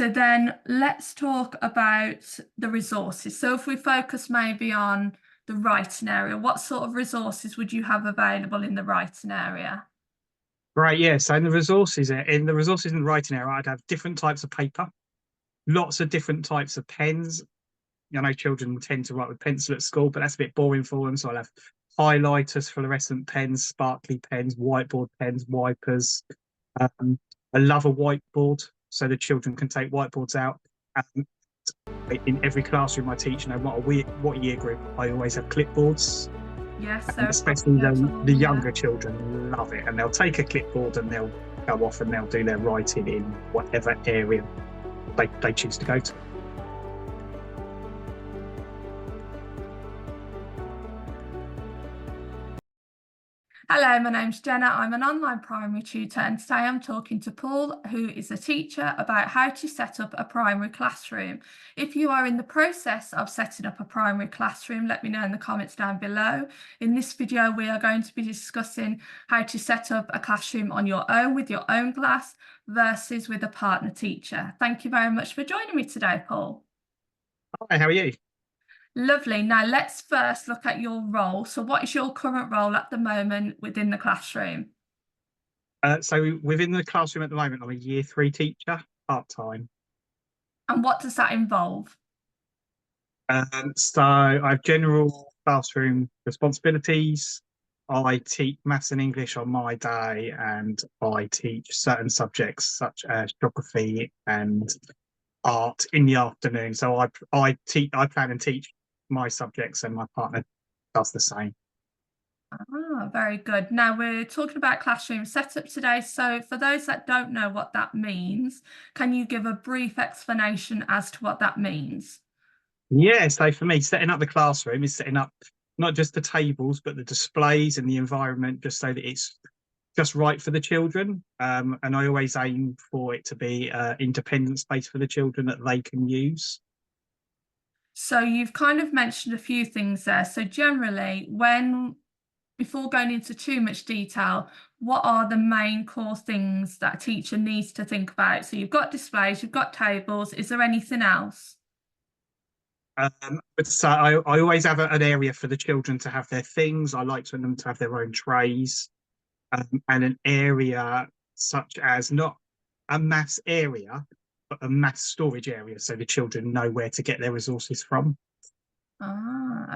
So then let's talk about the resources. So if we focus maybe on the writing area, what sort of resources would you have available in the writing area? Right, yeah. So in the resources in the writing area, I'd have different types of paper, lots of different types of pens. I know children tend to write with pencil at school, but that's a bit boring for them. So I'll have highlighters, fluorescent pens, sparkly pens, whiteboard pens, wipers. Um, I love a whiteboard so the children can take whiteboards out. Um, in every classroom I teach, no matter what year group, I always have clipboards. Yes, And so especially popular the tool, yeah. younger children love it, and they'll take a clipboard and they'll go off and they'll do their writing in whatever area they choose to go to. Hello, my name's Jenna. I'm an online primary tutor, and today I'm talking to Paul, who is a teacher, about how to set up a primary classroom. If you are in the process of setting up a primary classroom, let me know in the comments down below. In this video, we are going to be discussing how to set up a classroom on your own with your own class versus with a partner teacher. Thank you very much for joining me today, Paul. Hi, how are you? Lovely. Now let's first look at your role. So what is your current role at the moment within the classroom? So within the classroom at the moment, I'm a year three teacher, part time. And what does that involve? So I have general classroom responsibilities. I teach maths and English on my day, and I teach certain subjects such as geography and art in the afternoon. So I plan and teach my subjects, and my partner does the same. Very good. Now we're talking about classroom setup today. So for those that don't know what that means, can you give a brief explanation as to what that means? Yeah, so for me, setting up the classroom is setting up not just the tables, but the displays and the environment, just so that it's just right for the children. And I always aim for it to be independent space for the children that they can use. So you've kind of mentioned a few things there. So generally, before going into too much detail, what are the main core things that a teacher needs to think about? So you've got displays, you've got tables. Is there anything else? But so I always have an area for the children to have their things. I like for them to have their own trays, and an area such as not a maths area, but a maths storage area, so the children know where to get their resources from.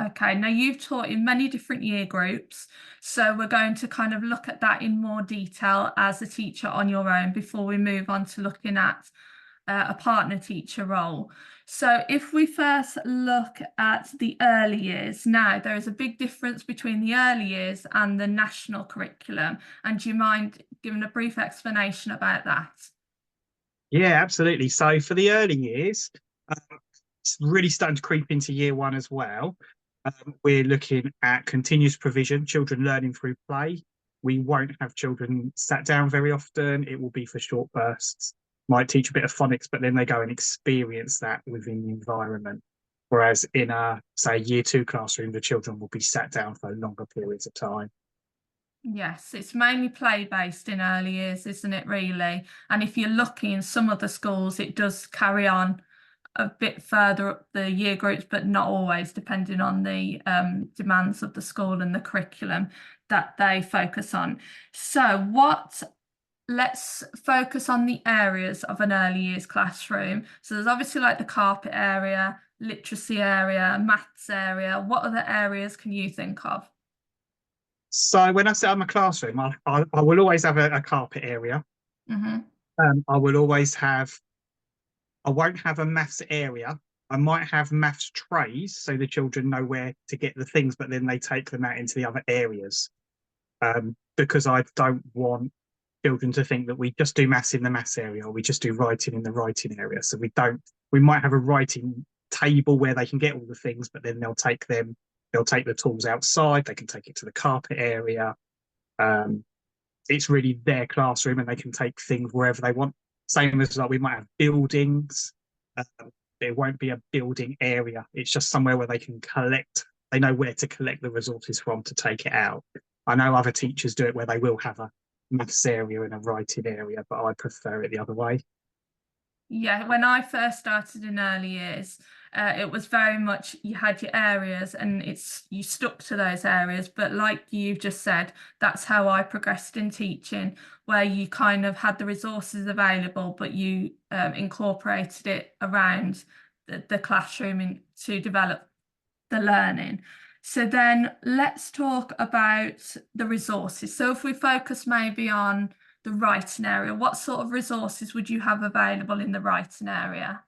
Okay. Now you've taught in many different year groups, so we're going to kind of look at that in more detail as a teacher on your own before we move on to looking at a partner teacher role. So if we first look at the early years, now there is a big difference between the early years and the national curriculum. And do you mind giving a brief explanation about that? Yeah, absolutely. So for the early years, it's really starting to creep into year one as well. We're looking at continuous provision, children learning through play. We won't have children sat down very often. It will be for short bursts. Might teach a bit of phonics, but then they go and experience that within the environment. Whereas in a, say, year two classroom, the children will be sat down for longer periods of time. Yes, it's mainly play-based in early years, isn't it, really? And if you're lucky in some other schools, it does carry on a bit further up the year groups, but not always, depending on the demands of the school and the curriculum that they focus on. So let's focus on the areas of an early years classroom. So there's obviously like the carpet area, literacy area, maths area. What other areas can you think of? So when I set up my classroom, I will always have a carpet area. Hmm. I will always have I won't have a maths area. I might have maths trays so the children know where to get the things, but then they take them out into the other areas. Because I don't want children to think that we just do maths in the maths area or we just do writing in the writing area. So we might have a writing table where they can get all the things, but then they'll take the tools outside, they can take it to the carpet area. Um, it's really their classroom and they can take things wherever they want. Same as like we might have buildings. There won't be a building area. It's just somewhere where they can collect. They know where to collect the resources from to take it out. I know other teachers do it where they will have a maths area and a writing area, but I prefer it the other way. Yeah, when I first started in early years, it was very much you had your areas and you stuck to those areas. But like you've just said, that's how I progressed in teaching, where you kind of had the resources available, but you incorporated it around the classroom to develop the learning. So then let's talk about the resources. So if we focus maybe on the writing area, what sort of resources would you have available in the writing area?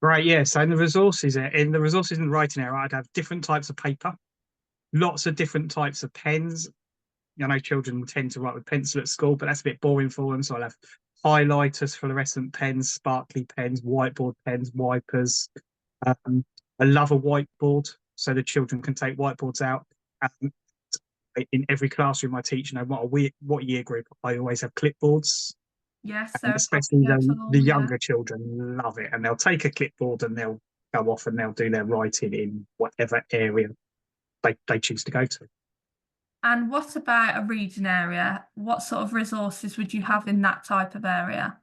Right, yeah. So in the resources in the writing area, I'd have different types of paper, lots of different types of pens. I know children tend to write with pencil at school, but that's a bit boring for them. So I'll have highlighters, fluorescent pens, sparkly pens, whiteboard pens, wipers. Um, I love a whiteboard so the children can take whiteboards out. Um, in every classroom I teach, no matter what year group, I always have clipboards, Yes, and so a especially popular the tool, yeah. younger children love it. And they'll take a clipboard and they'll go off and they'll do their writing in whatever area they choose to go to. And what about a reading area? What sort of resources would you have in that type of area?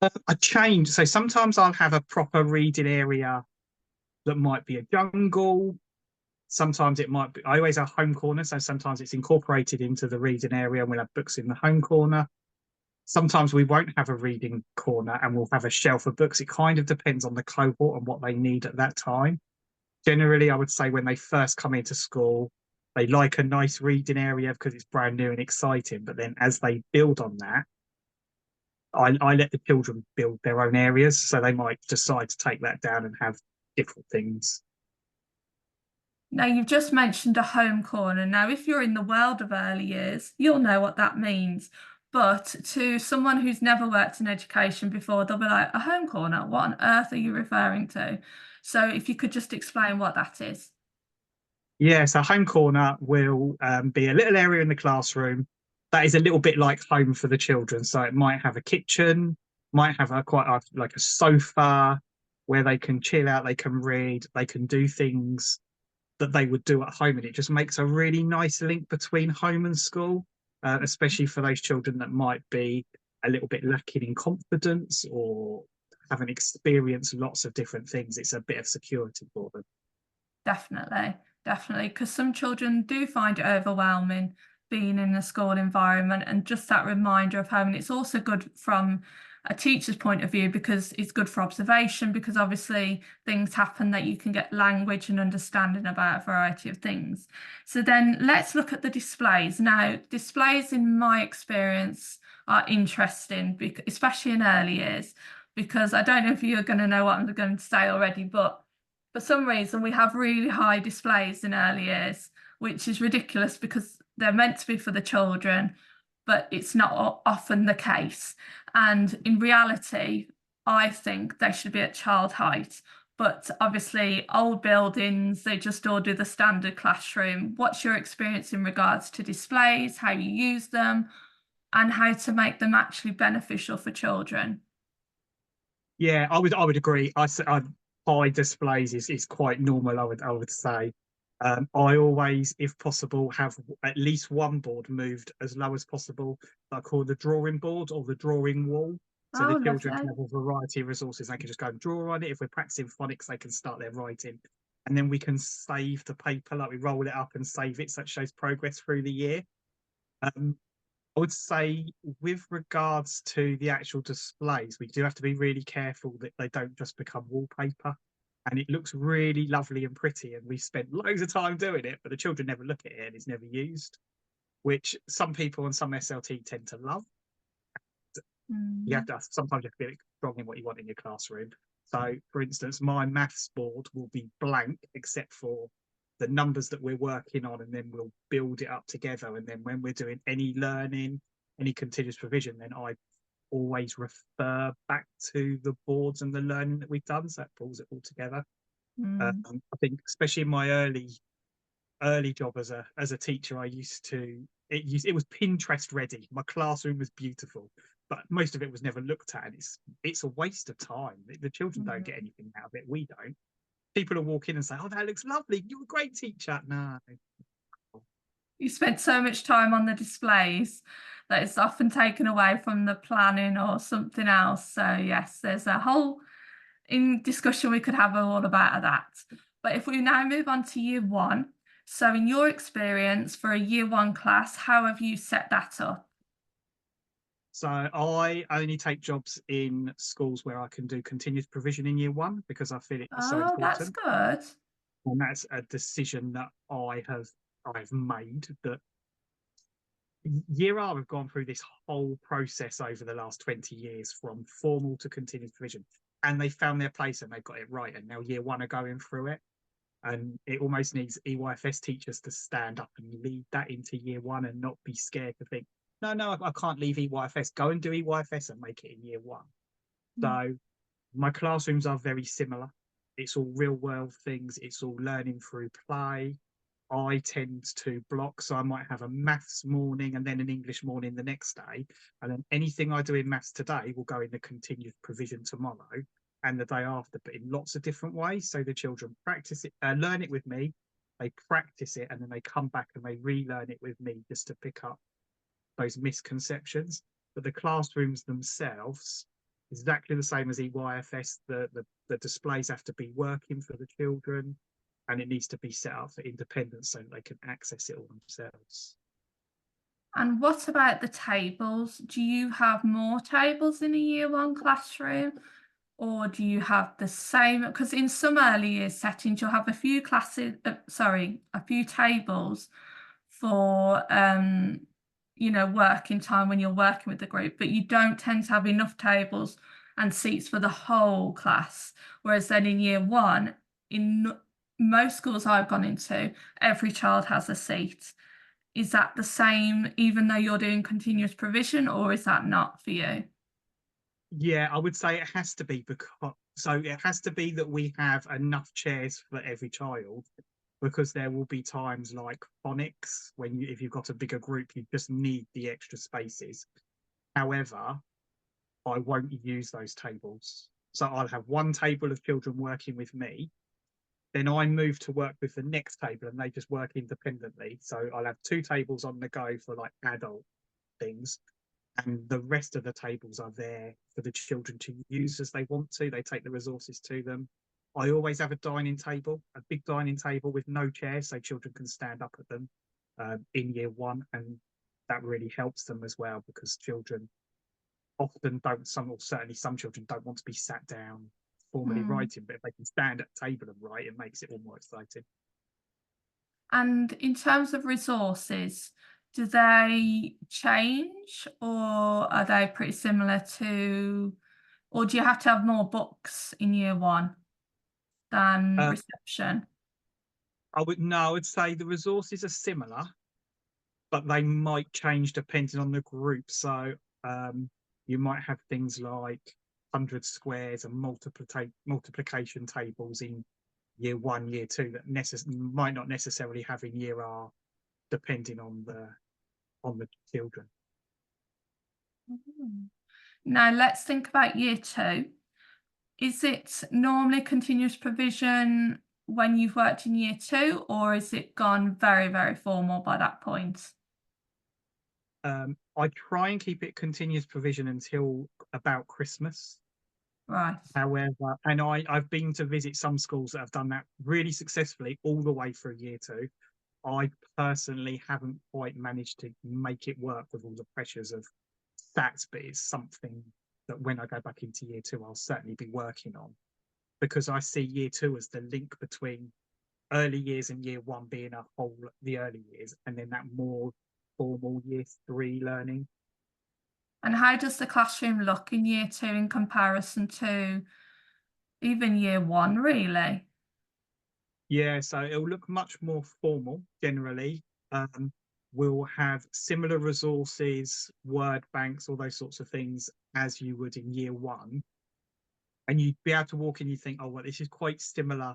I change. So sometimes I'll have a proper reading area that might be a jungle. Sometimes it might be, I always have home corner. So sometimes it's incorporated into the reading area and we'll have books in the home corner. Sometimes we won't have a reading corner and we'll have a shelf of books. It kind of depends on the cohort and what they need at that time. Generally, I would say when they first come into school, they like a nice reading area because it's brand new and exciting. But then as they build on that, I let the children build their own areas, so they might decide to take that down and have different things. Now, you've just mentioned a home corner. Now, if you're in the world of early years, you'll know what that means. But to someone who's never worked in education before, they'll be like, a home corner? What on earth are you referring to? So if you could just explain what that is. Yeah, so home corner will be a little area in the classroom that is a little bit like home for the children. So it might have a kitchen, might have like a sofa where they can chill out, they can read, they can do things that they would do at home, and it just makes a really nice link between home and school, especially for those children that might be a little bit lacking in confidence or haven't experienced lots of different things. It's a bit of security for them. Definitely, definitely, because some children do find it overwhelming being in a school environment and just that reminder of home. And it's also good from a teacher's point of view because it's good for observation, because obviously things happen that you can get language and understanding about a variety of things. So then let's look at the displays. Now, displays, in my experience, are interesting, especially in early years, because I don't know if you're going to know what I'm going to say already, but for some reason, we have really high displays in early years, which is ridiculous because they're meant to be for the children, but it's not often the case. And in reality, I think they should be at child height. But obviously, old buildings, they just all do the standard classroom. What's your experience in regards to displays, how you use them, and how to make them actually beneficial for children? Yeah, I would agree. High displays is quite normal. I would say. I always, if possible, have at least one board moved as low as possible. I call the drawing board or the drawing wall. So the Oh, children can lovely. have a variety of resources. They can just go and draw on it. If we're practicing phonics, they can start their writing. And then we can save the paper, like we roll it up and save it, so it shows progress through the year. Um, I would say, with regards to the actual displays, we do have to be really careful that they don't just become wallpaper. And it looks really lovely and pretty, and we spent loads of time doing it, but the children never look at it and it's never used, which some people and some SLT tend to love. You have Mm. to sometimes you have to be strong in what you want in your classroom. So, for instance, my maths board will be blank except for the numbers that we're working on, and then we'll build it up together. And then when we're doing any learning, any continuous provision, then I always refer back to the boards and the learning that we've done. So that pulls it all together. Mm. I think, especially in my early job as a teacher, I used to it was Pinterest ready. My classroom was beautiful, but most of it was never looked at, and it's a waste of time. The children don't get Mm. anything out of it. We don't. People will walk in and say, "Oh, that looks lovely. You're a great teacher." No. You spent so much time on the displays. that it's often taken away from the planning or something else. So yes, there's a whole in discussion we could have all about that. But if we now move on to year one, so in your experience for a year one class, how have you set that up? So I only take jobs in schools where I can do continuous provision in year one because I feel it's so Oh, that's important. good. And that's a decision that I've made, that Year R have gone through this whole process over the last 20 years from formal to continuous provision, and they found their place and they got it right. And now year one are going through it. And it almost needs EYFS teachers to stand up and lead that into year one and not be scared to think, no, I can't leave EYFS. Go and do EYFS and make it in year one. Mm. So my classrooms are very similar. It's all real world things. It's all learning through play. I tend to block, so I might have a maths morning and then an English morning the next day. And then anything I do in maths today will go in the continuous provision tomorrow and the day after, but in lots of different ways. So the children practice it, learn it with me, they practice it, and then they come back and they relearn it with me just to pick up those misconceptions. But the classrooms themselves, exactly the same as EYFS, the displays have to be working for the children, and it needs to be set up for independence so that they can access it all themselves. And what about the tables? Do you have more tables in a year one classroom? Or do you have the same? Because in some early years settings, you'll have a few classes, a few tables for, working time when you're working with the group, but you don't tend to have enough tables and seats for the whole class. Whereas then in year one, in most schools I've gone into, every child has a seat. Is that the same, even though you're doing continuous provision, or is that not for you? Yeah, I would say it has to be, because it has to be that we have enough chairs for every child, because there will be times like phonics when if you've got a bigger group, you just need the extra spaces. However, I won't use those tables. So I'll have one table of children working with me. Then I move to work with the next table and they just work independently. So I'll have two tables on the go for like adult things. And the rest of the tables are there for the children to use as they want to. They take the resources to them. I always have a dining table, a big dining table with no chairs so children can stand up at them in year one. And that really helps them as well, because children often don't, or certainly some children don't want to be sat down formally Hmm. writing, but if they can stand at a table and write, it makes it all more exciting. And in terms of resources, do they change or are they pretty similar to, or do you have to have more books in year one than Uh, reception? I would say the resources are similar, but they might change depending on the group. So you might have things like 100 squares and multiplication tables in year one, year two that might not necessarily have in year R, depending on the children. Mhm. Now let's think about year two. Is it normally continuous provision when you've worked in year two, or is it gone very, very formal by that point? I try and keep it continuous provision until about Christmas. Right. However, and I've been to visit some schools that have done that really successfully all the way through year two. I personally haven't quite managed to make it work with all the pressures of stats, but it's something that when I go back into year two, I'll certainly be working on, because I see year two as the link between early years and year one being the early years, and then that more formal year three learning. And how does the classroom look in year two in comparison to even year one, really? Yeah, so it'll look much more formal generally. Um, we'll have similar resources, word banks, all those sorts of things as you would in year one. And you'd be able to walk in, you think, oh, well, this is quite similar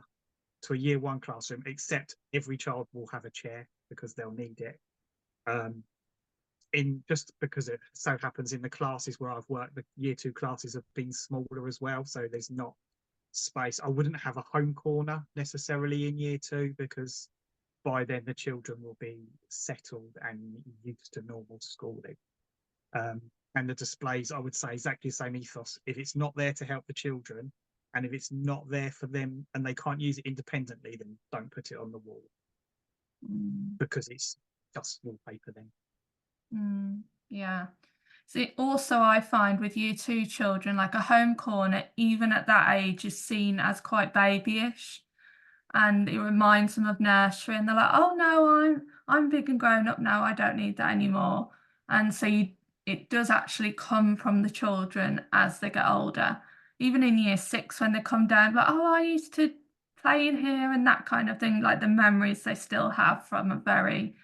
to a year one classroom, except every child will have a chair because they'll need it. In just because it so happens in the classes where I've worked, the year two classes have been smaller as well. So there's not space. I wouldn't have a home corner necessarily in year two, because by then the children will be settled and used to normal schooling. And the displays, I would say, exactly the same ethos. If it's not there to help the children, and if it's not there for them and they can't use it independently, then don't put it on the wall, because it's just wallpaper then. Yeah. So also I find with year two children, like a home corner, even at that age, is seen as quite babyish. And it reminds them of nursery, and they're like, oh no, I'm big and grown up now, I don't need that anymore. And so it does actually come from the children as they get older. Even in year six, when they come down, like, oh, I used to play in here and that kind of thing, like the memories they still have from a very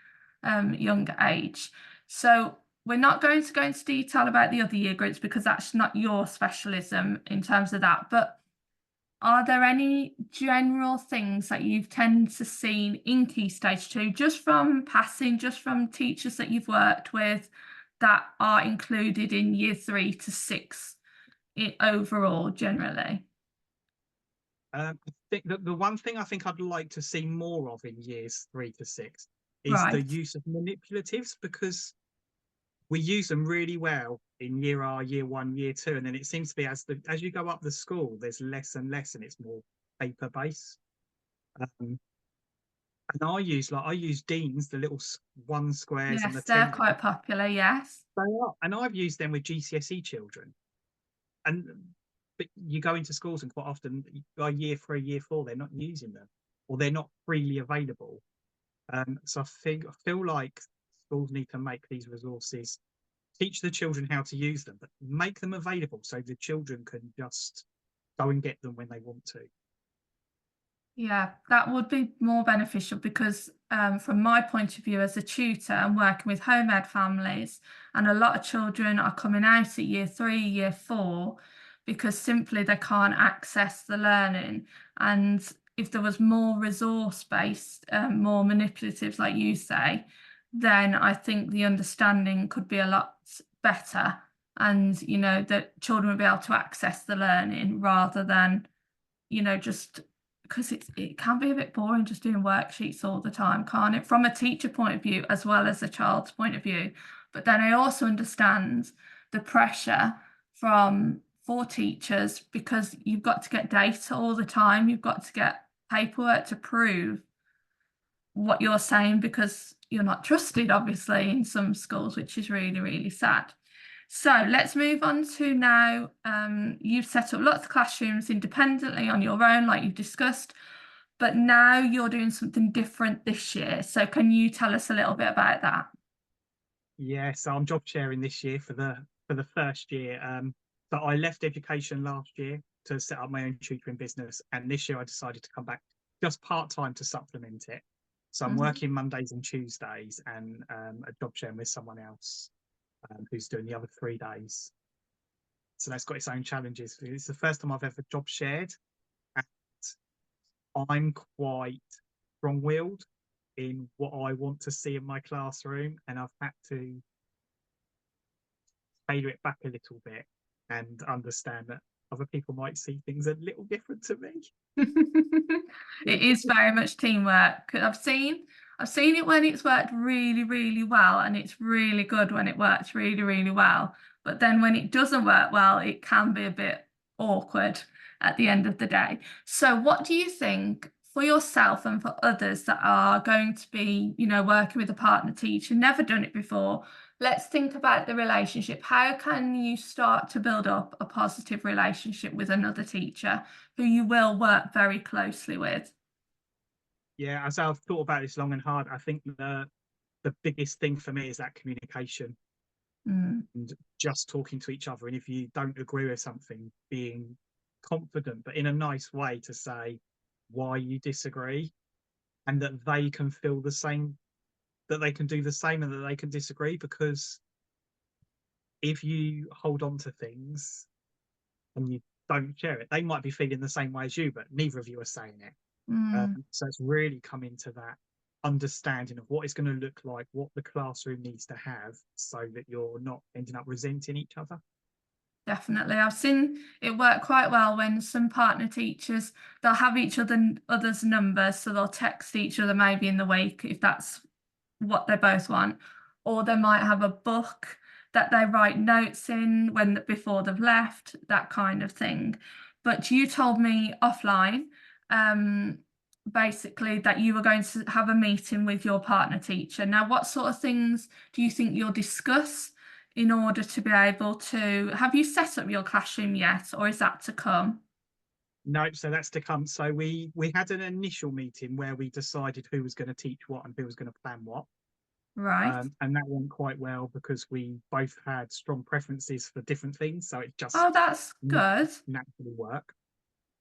young age. So we're not going to go into detail about the other year groups because that's not your specialism in terms of that. But are there any general things that you've tended to see in Key Stage 2, just from passing, just from teachers that you've worked with, that are included in year 3 to 6 overall, generally? I think that the one thing I think I'd like to see more of in years 3 to 6 is the Right. use of manipulatives, because we use them really well in year 1, year 2, and then it seems to be as you go up the school, there's less and less, and it's more paper based. And I use Dean's, the little one squares and the Yes, they're 10. quite popular, yes. They are, and I've used them with GCSE children. And but you go into schools and quite often by year 3, year 4, they're not using them, or they're not freely available. So I feel like schools need to make these resources, teach the children how to use them, but make them available so the children can just go and get them when they want to. Yeah, that would be more beneficial because from my point of view as a tutor and working with home ed families, and a lot of children are coming out at year 3, year 4, because simply they can't access the learning. And if there was more resource-based, more manipulatives, like you say, then I think the understanding could be a lot better. And, you know, that children would be able to access the learning rather than, you know, just because it can be a bit boring just doing worksheets all the time, can't it? From a teacher point of view as well as a child's point of view. But then I also understand the pressure for teachers, because you've got to get data all the time. You've got to get paperwork to prove what you're saying, because you're not trusted, obviously, in some schools, which is really, really sad. So let's move on to now. You've set up lots of classrooms independently on your own, like you've discussed, but now you're doing something different this year. So can you tell us a little bit about that? Yeah, so I'm job sharing this year for the first year. So I left education last year to set up my own tutoring business, and this year I decided to come back just part-time to supplement it. So I'm working Mondays and Tuesdays, and a job sharing with someone else who's doing the other 3 days. So that's got its own challenges. It's the first time I've ever job shared, and I'm quite strong-willed in what I want to see in my classroom, and I've had to tailor it back a little bit and understand that other people might see things a little different to me. It is very much teamwork. I've seen it when it's worked really, really well, and it's really good when it works really, really well. But then when it doesn't work well, it can be a bit awkward at the end of the day. So what do you think for yourself and for others that are going to be, you know, working with a partner teacher, never done it before? Let's think about the relationship. How can you start to build up a positive relationship with another teacher who you will work very closely with? Yeah, as I've thought about this long and hard, I think the biggest thing for me is that communication Mm, and just talking to each other. And if you don't agree with something, being confident, but in a nice way, to say why you disagree, and that they can feel the same, that they can do the same, and that they can disagree. Because if you hold on to things and you don't share it, they might be feeling the same way as you, but neither of you are saying it. mm. So it's really come into that understanding of what it's going to look like, what the classroom needs to have, so that you're not ending up resenting each other. Definitely. I've seen it work quite well when some partner teachers, they'll have other's numbers, so they'll text each other maybe in the week if that's what they both want, or they might have a book that they write notes in before they've left, that kind of thing. But you told me offline, basically that you were going to have a meeting with your partner teacher. Now, what sort of things do you think you'll discuss in order to be able to, have you set up your classroom yet, or is that to come? No, so that's to come. So we had an initial meeting where we decided who was going to teach what and who was going to plan what. Right. And that went quite well because we both had strong preferences for different things. So it just Oh, that's good. naturally work.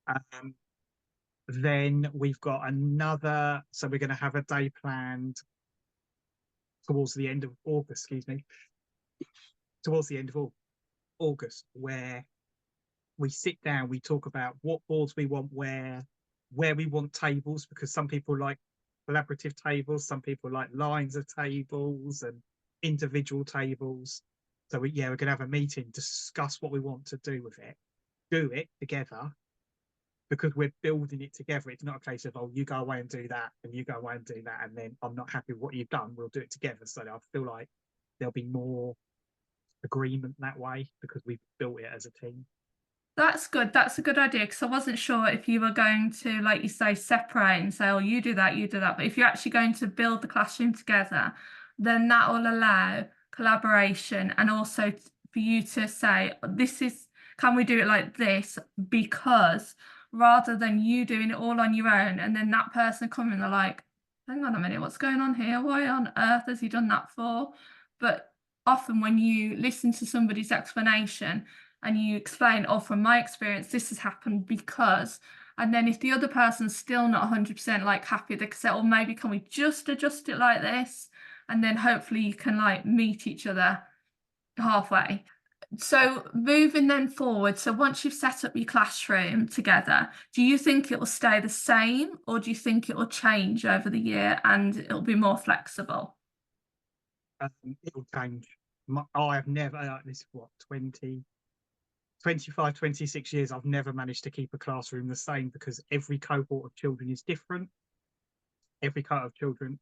Um, then we've got another, so we're going to have a day planned towards the end of August, excuse me, towards the end of August, where we sit down, we talk about what boards we want, where we want tables, because some people like collaborative tables, some people like lines of tables and individual tables. So we're going to have a meeting, discuss what we want to do with it, do it together, because we're building it together. It's not a case of, oh, you go away and do that and you go away and do that, and then I'm not happy with what you've done, we'll do it together. So I feel like there'll be more agreement that way because we've built it as a team. That's good. That's a good idea because I wasn't sure if you were going to, like you say, separate and say, oh, you do that, you do that. But if you're actually going to build the classroom together, then that will allow collaboration and also for you to say, can we do it like this? Because rather than you doing it all on your own and then that person coming, they're like, hang on a minute, what's going on here? Why on earth has he done that for? But often when you listen to somebody's explanation, and you explain, oh, from my experience, this has happened because, and then if the other person's still not 100% like happy, they can say, oh, maybe can we just adjust it like this? And then hopefully you can like meet each other halfway. So moving then forward, so once you've set up your classroom together, do you think it will stay the same or do you think it will change over the year and it'll be more flexible? It will change. I have never, this is what, 25, 26 years, I've never managed to keep a classroom the same because every cohort of children is different. Every cohort of children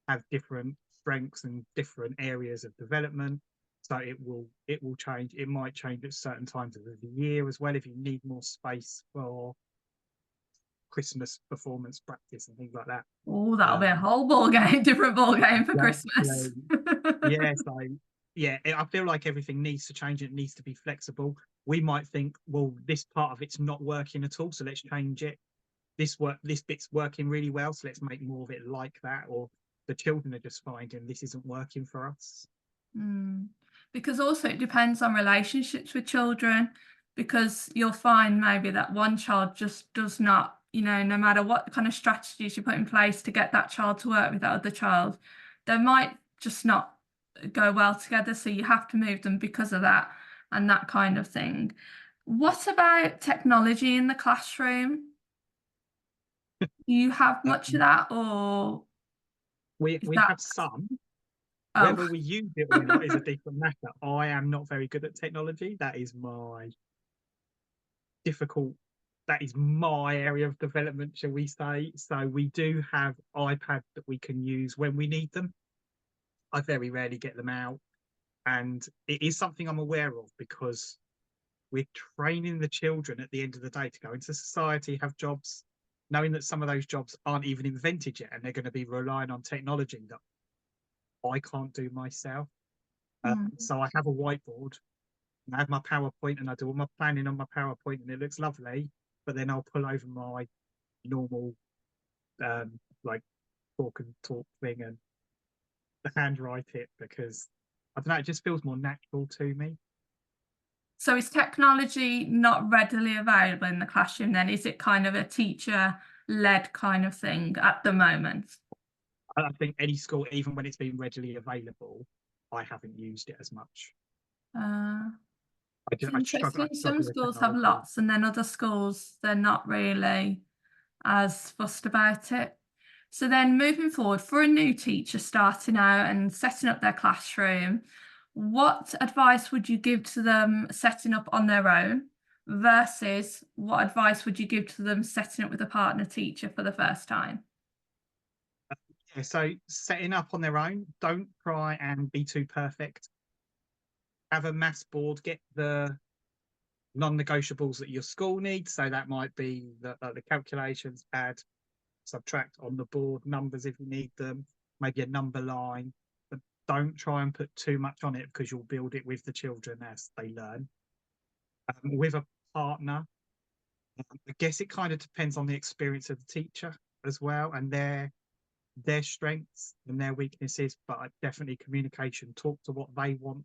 have different strengths and different areas of development. So it will change. It might change at certain times of the year as well if you need more space for Christmas performance practice and things like that. Oh, that'll be a whole ball game, different ball game for Christmas. Exactly. Yeah, so yeah, I feel like everything needs to change. It needs to be flexible. We might think, well, this part of it's not working at all, so let's change it. This bit's working really well, so let's make more of it like that. Or the children are just finding this isn't working for us. Mm. Because also it depends on relationships with children, because you'll find maybe that one child just does not, no matter what kind of strategies you put in place to get that child to work with that other child, they might just not go well together. So you have to move them because of that and that kind of thing. What about technology in the classroom? Do you have much of Um, that, or is we that, have some. oh, Whether we use it or not is a different matter. I am not very good at technology. Difficult. That is my area of development, shall we say? So we do have iPads that we can use when we need them. I very rarely get them out, and it is something I'm aware of because we're training the children at the end of the day to go into society, have jobs, knowing that some of those jobs aren't even invented yet, and they're going to be relying on technology that I can't do myself. mm. So I have a whiteboard and I have my PowerPoint and I do all my planning on my PowerPoint and it looks lovely, but then I'll pull over my normal like talk and talk thing and handwrite it because I don't know, it just feels more natural to me. So is technology not readily available in the classroom then? Is it kind of a teacher-led kind of thing at the moment? I think any school, even when it's been readily available, I haven't used it as much. Uh, it's I interesting. Some struggle with schools have technology. lots, and then other schools, they're not really as fussed about it. So then moving forward, for a new teacher starting out and setting up their classroom, what advice would you give to them setting up on their own versus what advice would you give to them setting up with a partner teacher for the first time? Yeah, so setting up on their own, don't try and be too perfect. have a maths board, get the non-negotiables that your school needs. So that might be the calculations, add, subtract on the board, numbers if you need them, maybe a number line. But don't try and put too much on it because you'll build it with the children as they learn. With a partner, I guess it kind of depends on the experience of the teacher as well, and their strengths and their weaknesses, but definitely communication. Talk to what they want,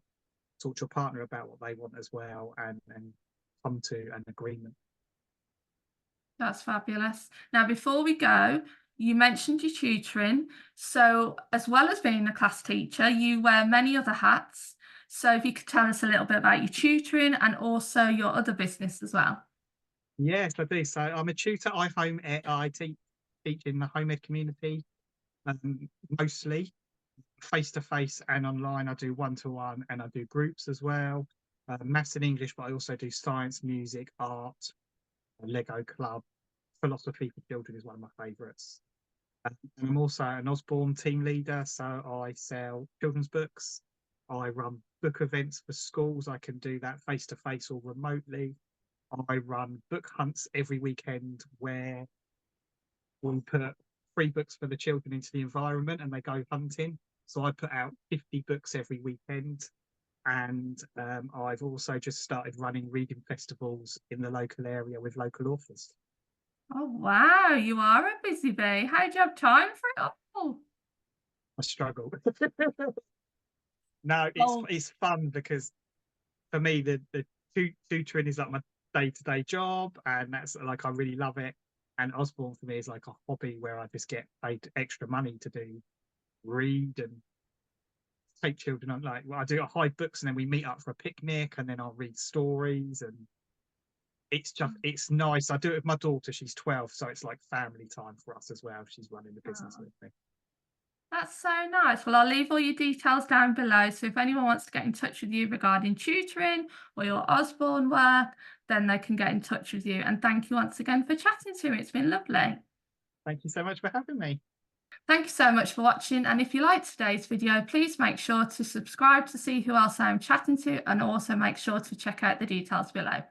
talk to your partner about what they want as well, and come to an agreement. That's fabulous. Now, before we go, you mentioned your tutoring. So, as well as being a class teacher, you wear many other hats. So, if you could tell us a little bit about your tutoring and also your other business as well. Yes, I do. So I'm a tutor. I teach in the home ed community, mostly face to face and online. I do one-to-one and I do groups as well. Maths and English, but I also do science, music, art, Lego club. Philosophy for children is one of my favourites. And I'm also an Osborne team leader, so I sell children's books. I run book events for schools. I can do that face to face or remotely. I run book hunts every weekend where we put free books for the children into the environment and they go hunting. So I put out 50 books every weekend. And I've also just started running reading festivals in the local area with local authors. Oh, wow. You are a busy bee. How do you have time for it all? I struggle. No, Oh, it's fun because for me the tutoring is like my day-to-day job, and that's like I really love it. And Osborne for me is like a hobby where I just get paid extra money to read and take children on. Like, well, I hide books and then we meet up for a picnic and then I'll read stories, and it's nice. I do it with my daughter. She's 12, so it's like family time for us as well. She's running the business with me. that's so nice. Well, I'll leave all your details down below. So if anyone wants to get in touch with you regarding tutoring or your Osborne work, then they can get in touch with you. And thank you once again for chatting to me. It's been lovely. Thank you so much for having me. Thank you so much for watching. And if you liked today's video, please make sure to subscribe to see who else I'm chatting to, and also make sure to check out the details below.